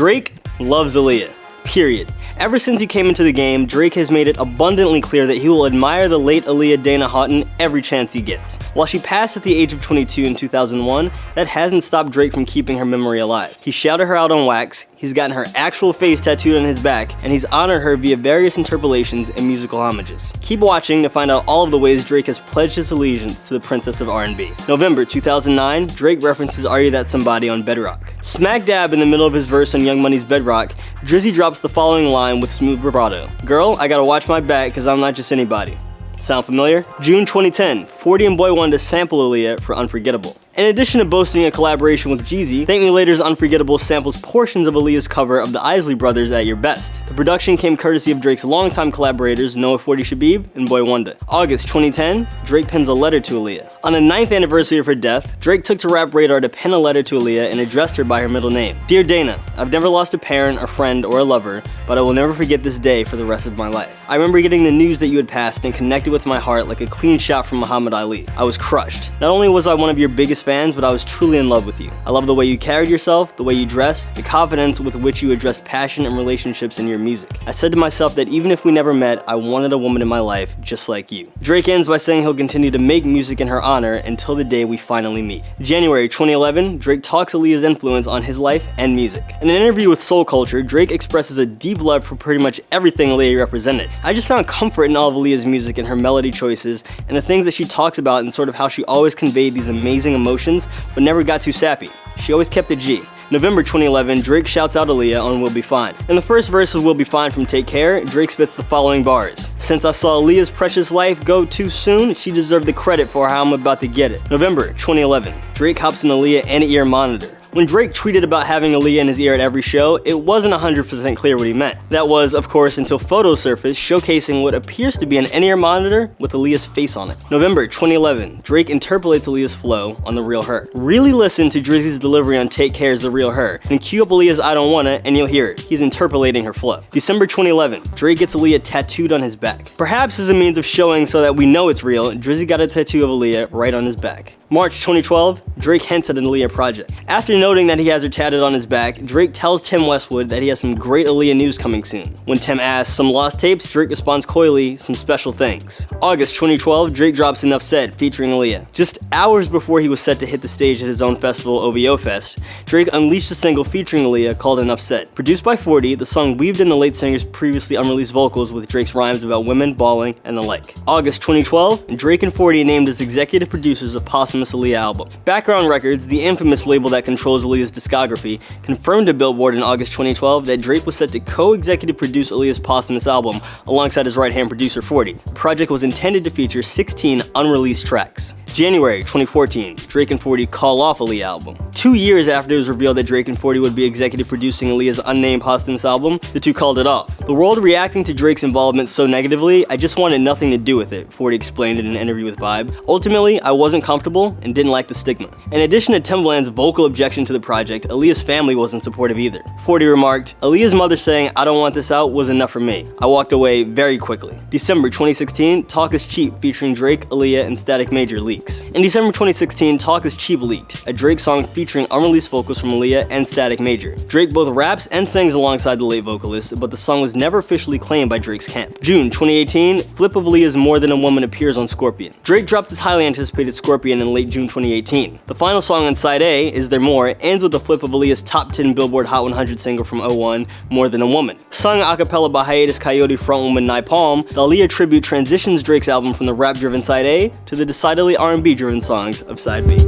Drake loves Aaliyah. Period. Ever since he came into the game, Drake has made it abundantly clear that he will admire the late Aaliyah Dana Houghton every chance he gets. While she passed at the age of 22 in 2001, that hasn't stopped Drake from keeping her memory alive. He shouted her out on wax, he's gotten her actual face tattooed on his back, and he's honored her via various interpolations and musical homages. Keep watching to find out all of the ways Drake has pledged his allegiance to the princess of R&B. November 2009, Drake references Are You That Somebody on Bedrock. Smack dab in the middle of his verse on Young Money's Bedrock, Drizzy drops the following line with smooth bravado. Girl, I gotta watch my back cause I'm not just anybody. Sound familiar? June 2010, 40 and Boy Wonder sample Aaliyah for Unforgettable. In addition to boasting a collaboration with Drizzy, Thank Me Later's Unforgettable samples portions of Aaliyah's cover of the Isley Brothers at Your Best. The production came courtesy of Drake's longtime collaborators Noah 40 Shabib and Boy Wonder. August 2010, Drake pens a letter to Aaliyah. On the 9th anniversary of her death, Drake took to Rap Radar to pen a letter to Aaliyah and addressed her by her middle name. Dear Dana, I've never lost a parent, a friend, or a lover, but I will never forget this day for the rest of my life. I remember getting the news that you had passed and connected with my heart like a clean shot from Muhammad Ali. I was crushed. Not only was I one of your biggest fans, but I was truly in love with you. I love the way you carried yourself, the way you dressed, the confidence with which you addressed passion and relationships in your music. I said to myself that even if we never met, I wanted a woman in my life just like you. Drake ends by saying he'll continue to make music in her honor until the day we finally meet. January 2011, Drake talks Aaliyah's influence on his life and music. In an interview with Soul Culture, Drake expresses a deep love for pretty much everything Aaliyah represented. I just found comfort in all of Aaliyah's music and her melody choices and the things that she talks about and sort of how she always conveyed these amazing emotions but never got too sappy. She always kept it G. November 2011, Drake shouts out Aaliyah on We'll Be Fine. In the first verse of We'll Be Fine from Take Care, Drake spits the following bars. Since I saw Aaliyah's precious life go too soon, she deserved the credit for how I'm about to get it. November 2011, Drake hops in Aaliyah in-ear monitor. When Drake tweeted about having Aaliyah in his ear at every show, it wasn't 100% clear what he meant. That was, of course, until photos surfaced showcasing what appears to be an in-ear monitor with Aaliyah's face on it. November 2011, Drake interpolates Aaliyah's flow on The Real Her. Really listen to Drizzy's delivery on Take Care's The Real Her, and cue up Aaliyah's I Don't Wanna, and you'll hear it. He's interpolating her flow. December 2011, Drake gets Aaliyah tattooed on his back. Perhaps as a means of showing so that we know it's real, Drizzy got a tattoo of Aaliyah right on his back. March 2012, Drake hints at an Aaliyah project. After noting that he has her tatted on his back, Drake tells Tim Westwood that he has some great Aaliyah news coming soon. When Tim asks some lost tapes, Drake responds coyly, some special things. August 2012, Drake drops Enough Said featuring Aaliyah. Just hours before he was set to hit the stage at his own festival, OVO Fest, Drake unleashed a single featuring Aaliyah called Enough Said. Produced by 40, the song weaved in the late singer's previously unreleased vocals with Drake's rhymes about women, balling, and the like. August 2012, Drake and 40 named as executive producers of posthumous Aaliyah album. Background Records, the infamous label that controls Aaliyah's discography, confirmed to Billboard in August 2012 that Drake was set to co-executive produce Aaliyah's posthumous album alongside his right-hand producer 40. The project was intended to feature 16 unreleased tracks. January 2014, Drake and 40 call off Aaliyah album. 2 years after it was revealed that Drake and 40 would be executive producing Aaliyah's unnamed posthumous album, the two called it off. The world reacting to Drake's involvement so negatively, I just wanted nothing to do with it, 40 explained in an interview with Vibe. Ultimately, I wasn't comfortable and didn't like the stigma. In addition to Timbaland's vocal objection to the project, Aaliyah's family wasn't supportive either. 40 remarked, Aaliyah's mother saying, I don't want this out was enough for me. I walked away very quickly. December 2016, Talk Is Cheap featuring Drake, Aaliyah, and Static Major leaks. In December 2016, Talk Is Cheap leaked, a Drake song featuring unreleased vocals from Aaliyah and Static Major. Drake both raps and sings alongside the late vocalist, but the song was never officially claimed by Drake's camp. June 2018, Flip of Aaliyah's More Than a Woman appears on Scorpion. Drake dropped his highly anticipated Scorpion in late June 2018. The final song on Side A, Is There More, ends with a flip of Aaliyah's top 10 Billboard Hot 100 single from 01, More Than a Woman. Sung a cappella by Hiatus Coyote frontwoman Nye Palm, the Aaliyah tribute transitions Drake's album from the rap-driven Side A to the decidedly R&B-driven songs of Side B.